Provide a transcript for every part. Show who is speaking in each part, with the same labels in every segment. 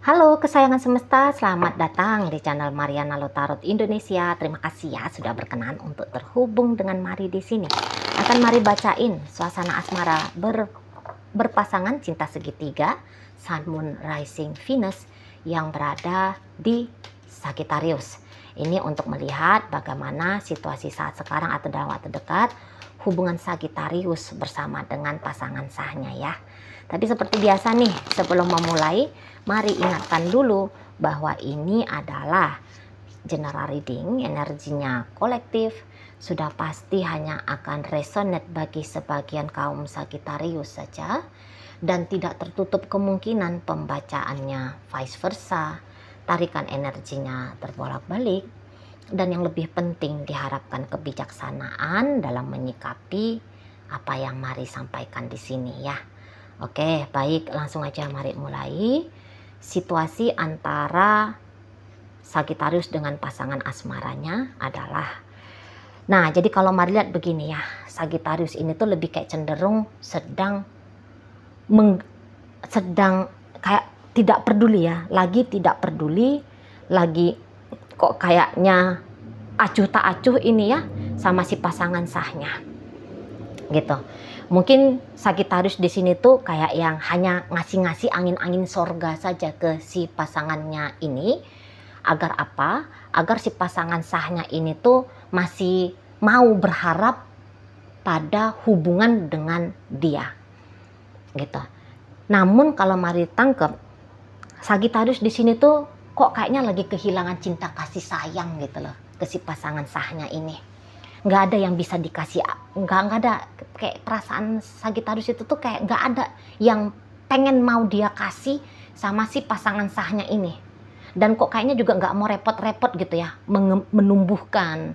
Speaker 1: Halo kesayangan semesta, selamat datang di channel Mariana Lotarot Indonesia. Terima kasih ya sudah berkenan untuk terhubung dengan Mari di sini. Akan Mari bacain suasana asmara berpasangan cinta segitiga Sun Moon Rising Venus yang berada di Sagittarius. Ini untuk melihat bagaimana situasi saat sekarang atau dalam waktu dekat hubungan Sagittarius bersama dengan pasangan sahnya ya. Tapi seperti biasa nih, sebelum memulai, mari ingatkan dulu bahwa ini adalah general reading, energinya kolektif, sudah pasti hanya akan resonate bagi sebagian kaum Sagittarius saja, dan tidak tertutup kemungkinan pembacaannya vice versa, tarikan energinya terbolak-balik, dan yang lebih penting diharapkan kebijaksanaan dalam menyikapi apa yang Mari sampaikan di sini ya. Oke, baik, langsung aja mari mulai. Situasi antara Sagittarius dengan pasangan asmaranya adalah, nah jadi kalau Mari lihat begini ya, Sagittarius ini tuh lebih kayak cenderung sedang kayak tidak peduli ya, lagi tidak peduli, lagi kok kayaknya acuh tak acuh ini ya sama si pasangan sahnya gitu. Mungkin Sagittarius di sini tuh kayak yang hanya ngasih-ngasih angin-angin sorga saja ke si pasangannya ini. Agar apa? Agar si pasangan sahnya ini tuh masih mau berharap pada hubungan dengan dia. Gitu. Namun kalau Mari tangkep, Sagittarius di sini tuh kok kayaknya lagi kehilangan cinta kasih sayang gitu loh ke si pasangan sahnya ini. Nggak ada yang bisa dikasih, nggak ada, kayak perasaan Sagittarius itu tuh kayak nggak ada yang pengen mau dia kasih sama si pasangan sahnya ini. Dan kok kayaknya juga nggak mau repot-repot gitu ya, menumbuhkan,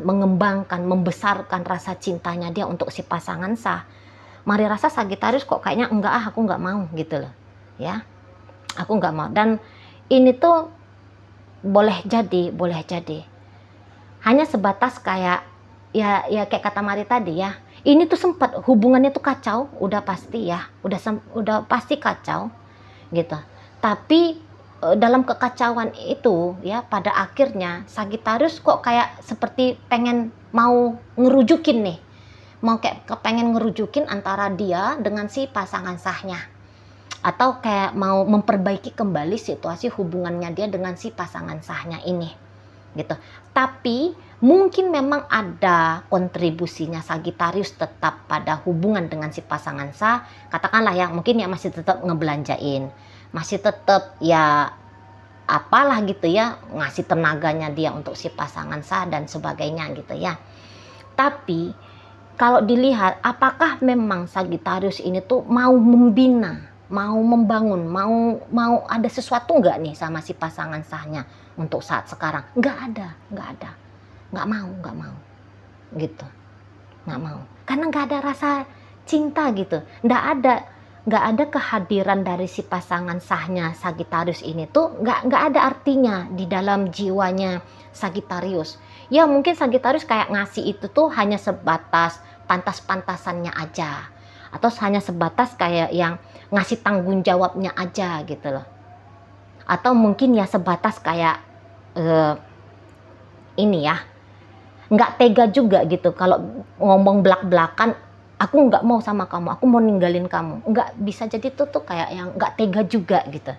Speaker 1: mengembangkan, membesarkan rasa cintanya dia untuk si pasangan sah. Mari rasa Sagittarius kok kayaknya enggak, aku nggak mau gitu loh, ya, aku nggak mau. Dan ini tuh boleh jadi hanya sebatas kayak ya kayak kata Mari tadi ya, ini tuh sempat hubungannya tuh kacau, udah pasti ya, udah pasti kacau gitu. Tapi dalam kekacauan itu ya, pada akhirnya Sagittarius kok kayak seperti pengen mau ngerujukin nih, mau kayak kepengen ngerujukin antara dia dengan si pasangan sahnya, atau kayak mau memperbaiki kembali situasi hubungannya dia dengan si pasangan sahnya ini gitu. Tapi mungkin memang ada kontribusinya Sagittarius tetap pada hubungan dengan si pasangan sah, katakanlah ya, mungkin ya masih tetap ngebelanjain, masih tetap ya apalah gitu ya, ngasih tenaganya dia untuk si pasangan sah dan sebagainya gitu ya. Tapi kalau dilihat apakah memang Sagittarius ini tuh mau membina, mau membangun, mau ada sesuatu nggak nih sama si pasangan sahnya untuk saat sekarang? Nggak ada, nggak mau gitu, nggak mau, karena nggak ada rasa cinta gitu, nggak ada kehadiran dari si pasangan sahnya Sagittarius ini tuh nggak ada artinya di dalam jiwanya Sagittarius. Ya mungkin Sagittarius kayak ngasih itu tuh hanya sebatas pantas-pantasannya aja, atau hanya sebatas kayak yang ngasih tanggung jawabnya aja gitu loh, atau mungkin ya sebatas kayak ini ya, nggak tega juga gitu kalau ngomong belak-belakan, aku nggak mau sama kamu, aku mau ninggalin kamu. Nggak bisa jadi tuh kayak yang nggak tega juga gitu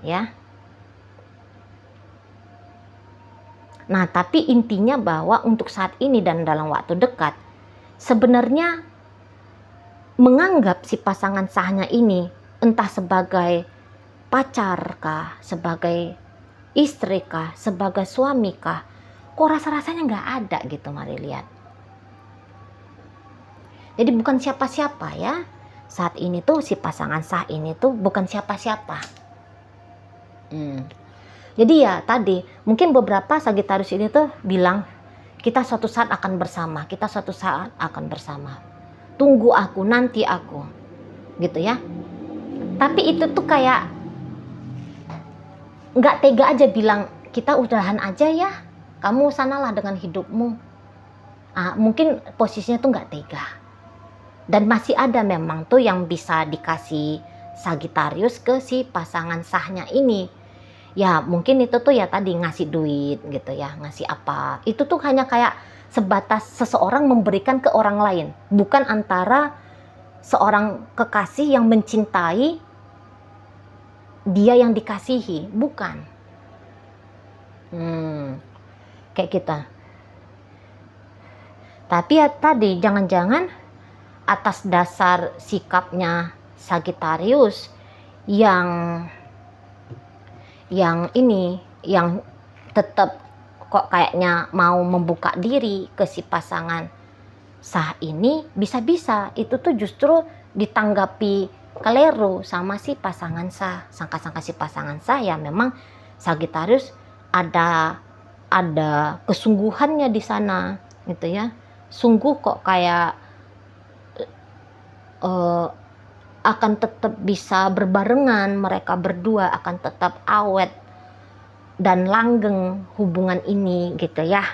Speaker 1: ya. Nah tapi intinya bahwa untuk saat ini dan dalam waktu dekat, sebenarnya menganggap si pasangan sahnya ini entah sebagai pacar kah, sebagai istri kah, sebagai suami kah, kok rasa-rasanya nggak ada gitu. Mari lihat. Jadi bukan siapa-siapa ya. Saat ini tuh si pasangan sah ini tuh bukan siapa-siapa. Jadi ya tadi, mungkin beberapa Sagittarius ini tuh bilang, kita suatu saat akan bersama, kita suatu saat akan bersama. Tunggu aku, nanti aku. Gitu ya. Tapi itu tuh kayak nggak tega aja bilang, kita udahan aja ya, kamu sanalah dengan hidupmu. Mungkin posisinya tuh nggak tega. Dan masih ada memang tuh yang bisa dikasih Sagittarius ke si pasangan sahnya ini. Ya mungkin itu tuh ya tadi ngasih duit gitu ya, ngasih apa. Itu tuh hanya kayak sebatas seseorang memberikan ke orang lain, bukan antara seorang kekasih yang mencintai dia yang dikasihi, bukan. Kayak kita. Tapi ya tadi jangan-jangan atas dasar sikapnya Sagittarius yang tetap kok kayaknya mau membuka diri ke si pasangan sah ini, bisa-bisa itu tuh justru ditanggapi keliru sama si pasangan sah. Sangka-sangka si pasangan sah ya memang Sagittarius ada kesungguhannya di sana gitu ya. Sungguh kok kayak akan tetap bisa berbarengan, mereka berdua akan tetap awet dan langgeng hubungan ini gitu ya.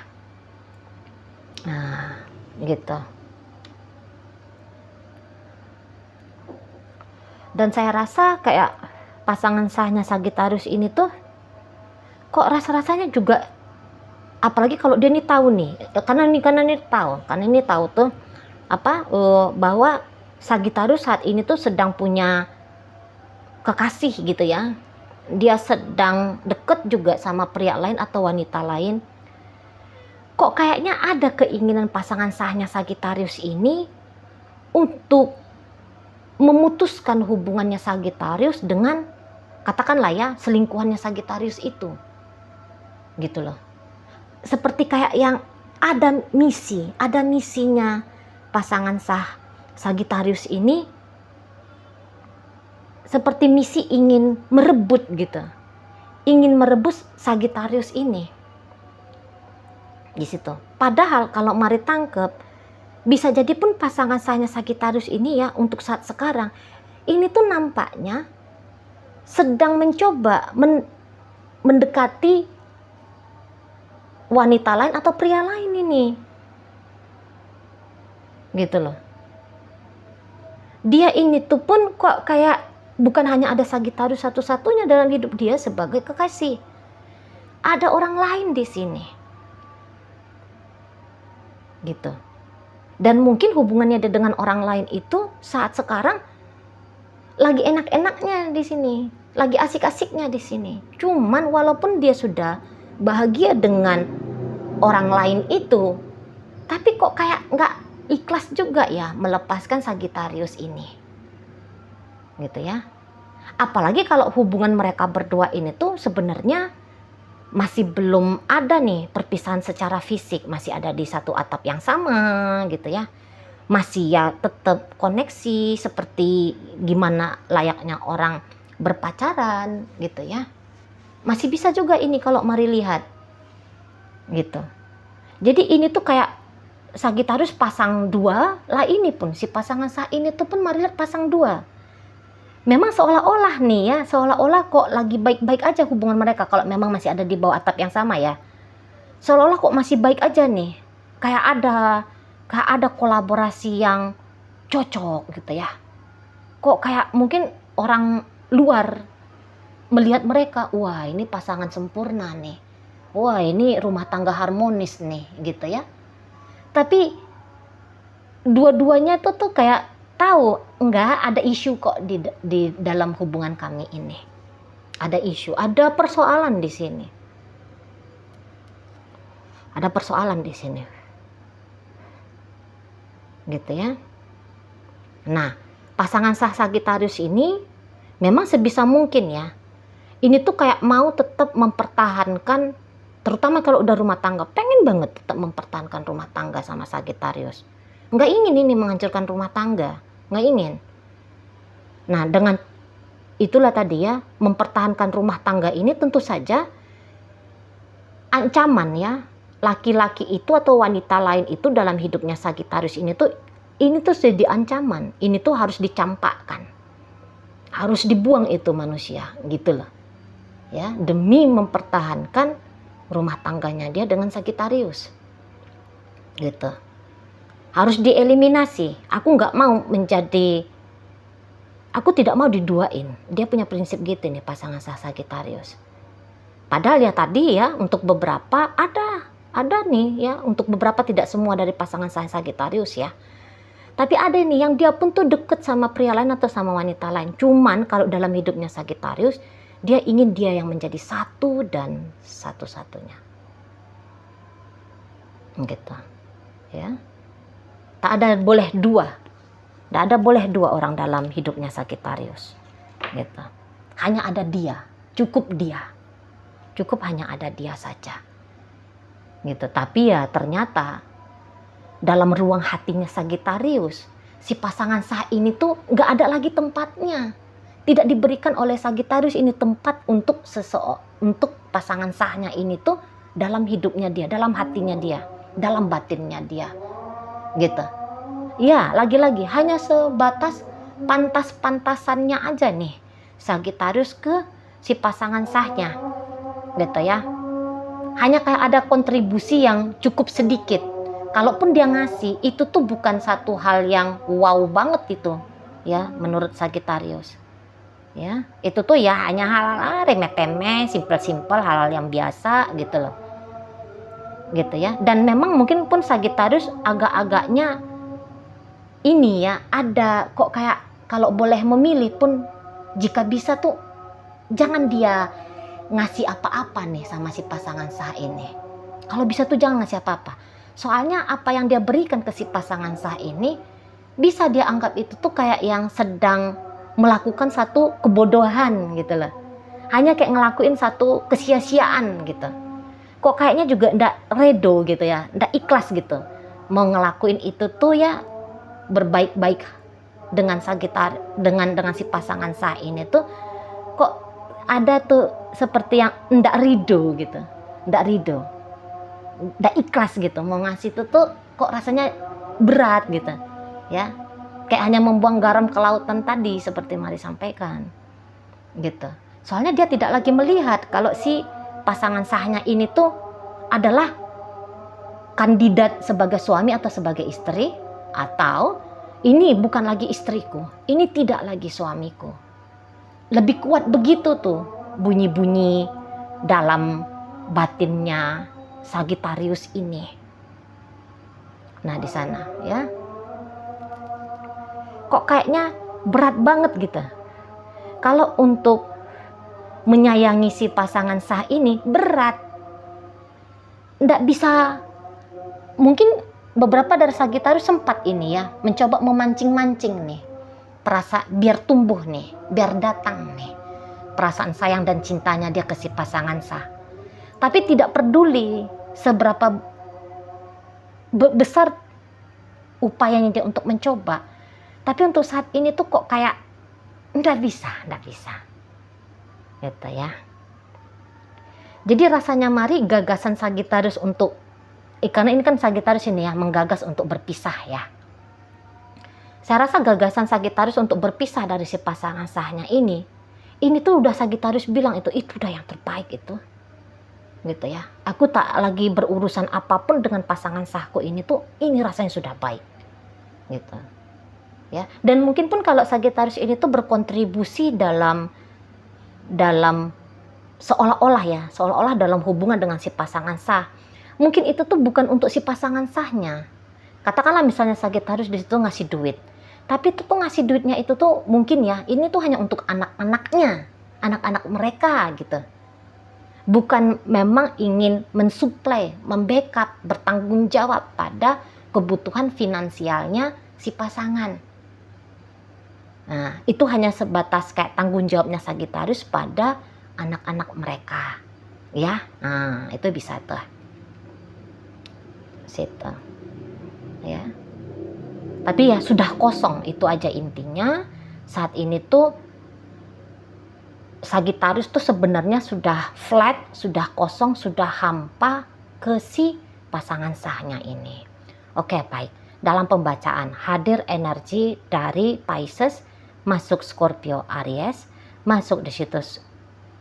Speaker 1: Nah gitu. Dan saya rasa kayak pasangan sahnya Sagittarius ini tuh kok rasa-rasanya juga, apalagi kalau dia nih tahu nih, karena ini tahu tuh bahwa Sagittarius saat ini tuh sedang punya kekasih gitu ya. Dia sedang deket juga sama pria lain atau wanita lain. Kok kayaknya ada keinginan pasangan sahnya Sagittarius ini untuk memutuskan hubungannya Sagittarius dengan, katakanlah ya, selingkuhannya Sagittarius itu. Gitu loh. Seperti kayak yang ada misinya pasangan sah Sagittarius ini, seperti misi ingin merebut gitu. Ingin merebut Sagittarius ini. Di situ. Padahal kalau mari tangkep, bisa jadi pun pasangan sahnya Sagittarius ini ya untuk saat sekarang ini tuh nampaknya sedang mencoba mendekati wanita lain atau pria lain ini. Gitu loh. Dia ini tuh pun kok kayak bukan hanya ada Sagittarius satu-satunya dalam hidup dia sebagai kekasih. Ada orang lain di sini. Gitu. Dan mungkin hubungannya dia dengan orang lain itu saat sekarang lagi enak-enaknya di sini, lagi asik-asiknya di sini. Cuman walaupun dia sudah bahagia dengan orang lain itu, tapi kok kayak nggak ikhlas juga ya melepaskan Sagittarius ini. Gitu ya. Apalagi kalau hubungan mereka berdua ini tuh sebenarnya masih belum ada nih perpisahan secara fisik, masih ada di satu atap yang sama gitu ya. Masih ya tetap koneksi seperti gimana layaknya orang berpacaran gitu ya. Masih bisa juga ini kalau mari lihat gitu. Jadi ini tuh kayak Sagittarius pasang dua, lah ini pun si pasangan sah ini tuh pun mari lihat pasang dua. Memang seolah-olah nih ya, seolah-olah kok lagi baik-baik aja hubungan mereka kalau memang masih ada di bawah atap yang sama ya. Seolah-olah kok masih baik aja nih. Kayak ada kolaborasi yang cocok gitu ya. Kok kayak mungkin orang luar melihat mereka, wah ini pasangan sempurna nih. Wah ini rumah tangga harmonis nih gitu ya. Tapi dua-duanya tuh kayak tahu enggak ada isu kok di dalam hubungan kami ini. Ada isu, ada persoalan di sini. Ada persoalan di sini. Gitu ya. Nah, pasangan sah Sagittarius ini memang sebisa mungkin ya. Ini tuh kayak mau tetap mempertahankan, terutama kalau udah rumah tangga, pengen banget tetap mempertahankan rumah tangga sama Sagittarius. Nggak ingin ini menghancurkan rumah tangga, nggak ingin. Nah dengan itulah tadi ya, mempertahankan rumah tangga ini tentu saja ancaman ya, laki-laki itu atau wanita lain itu dalam hidupnya Sagittarius ini tuh jadi ancaman, ini tuh harus dicampakkan, harus dibuang itu manusia gitu loh ya, demi mempertahankan rumah tangganya dia dengan Sagittarius gitu. Harus dieliminasi. Aku nggak mau menjadi Aku tidak mau diduain. Dia punya prinsip gitu nih pasangan sah Sagittarius. Padahal ya tadi ya untuk beberapa ada nih ya, untuk beberapa, tidak semua dari pasangan sah Sagittarius ya. Tapi ada nih yang dia pun tuh deket sama pria lain atau sama wanita lain. Cuman kalau dalam hidupnya Sagittarius, dia ingin dia yang menjadi satu dan satu-satunya. Gitu. Ya. Tak ada boleh dua. Tidak ada boleh dua orang dalam hidupnya Sagittarius. Gitu. Hanya ada dia, cukup dia. Cukup hanya ada dia saja. Gitu. Tapi ya ternyata dalam ruang hatinya Sagittarius, si pasangan sah ini tuh nggak ada lagi tempatnya. Tidak diberikan oleh Sagittarius ini tempat untuk untuk pasangan sahnya ini tuh dalam hidupnya dia, dalam hatinya dia, dalam batinnya dia. Gitu. Ya, lagi-lagi hanya sebatas pantas-pantasannya aja nih Sagittarius ke si pasangan sahnya. Gitu ya. Hanya kayak ada kontribusi yang cukup sedikit. Kalaupun dia ngasih, itu tuh bukan satu hal yang wow banget itu, ya, menurut Sagittarius. Ya, itu tuh ya hanya hal-hal remeh-temeh, simpel-simpel, hal-hal yang biasa gitu loh. Gitu ya. Dan memang mungkin pun Sagittarius agak-agaknya ini ya, ada kok kayak kalau boleh memilih pun jika bisa tuh jangan dia ngasih apa-apa nih sama si pasangan sah ini. Kalau bisa tuh jangan ngasih apa-apa. Soalnya apa yang dia berikan ke si pasangan sah ini bisa dia anggap itu tuh kayak yang sedang melakukan satu kebodohan gitu loh. Hanya kayak ngelakuin satu kesia-siaan gitu. Kok kayaknya juga ndak redo gitu ya, ndak ikhlas gitu. Mau ngelakuin itu tuh ya berbaik-baik dengan dengan si pasangan sah ini tuh kok ada tuh seperti yang ndak ridho gitu, ndak ikhlas gitu, mau ngasih itu tuh kok rasanya berat gitu ya, kayak hanya membuang garam ke lautan tadi seperti Mari sampaikan gitu. Soalnya dia tidak lagi melihat kalau si pasangan sahnya ini tuh adalah kandidat sebagai suami atau sebagai istri, atau ini bukan lagi istriku, ini tidak lagi suamiku. Lebih kuat begitu tuh bunyi-bunyi dalam batinnya Sagittarius ini. Nah di sana ya, kok kayaknya berat banget gitu. Kalau untuk menyayangi si pasangan sah ini berat, nggak bisa. Mungkin beberapa dari Sagittarius sempat ini ya mencoba memancing-mancing nih biar tumbuh nih, biar datang nih perasaan sayang dan cintanya dia ke si pasangan sah. Tapi tidak peduli seberapa besar upayanya dia untuk mencoba. Tapi untuk saat ini tuh kok kayak nggak bisa. Gitu ya. Jadi rasanya Mari gagasan Sagittarius untuk karena ini kan Sagittarius ini ya menggagas untuk berpisah ya. Saya rasa gagasan Sagittarius untuk berpisah dari si pasangan sahnya ini tuh udah Sagittarius bilang itu udah yang terbaik itu. Gitu ya. Aku tak lagi berurusan apapun dengan pasangan sahku ini tuh, ini rasanya sudah baik. Gitu. Ya. Dan mungkin pun kalau Sagittarius ini tuh berkontribusi dalam seolah-olah dalam hubungan dengan si pasangan sah. Mungkin itu tuh bukan untuk si pasangan sahnya. Katakanlah misalnya Sagittarius di situ ngasih duit. Tapi itu tuh ngasih duitnya itu tuh mungkin ya, ini tuh hanya untuk anak-anaknya, anak-anak mereka gitu. Bukan memang ingin mensuplai, membackup, bertanggung jawab pada kebutuhan finansialnya si pasangan. Nah, itu hanya sebatas kayak tanggung jawabnya Sagittarius pada anak-anak mereka. Ya, nah, itu bisa tuh. Situ. Ya. Tapi ya sudah kosong, itu aja intinya. Saat ini tuh Sagittarius tuh sebenarnya sudah flat, sudah kosong, sudah hampa ke si pasangan sahnya ini. Oke, baik. Dalam pembacaan hadir energi dari Pisces, masuk Scorpio Aries, masuk di situ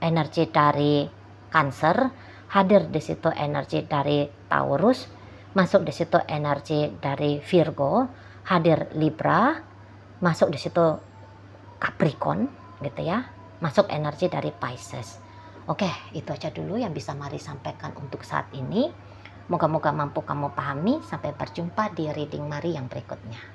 Speaker 1: energi dari Cancer, hadir di situ energi dari Taurus, masuk di situ energi dari Virgo, hadir Libra, masuk di situ Capricorn gitu ya, masuk energi dari Pisces. Oke, itu aja dulu yang bisa Mari sampaikan untuk saat ini. Moga-moga mampu kamu pahami. Sampai berjumpa di reading Mari yang berikutnya.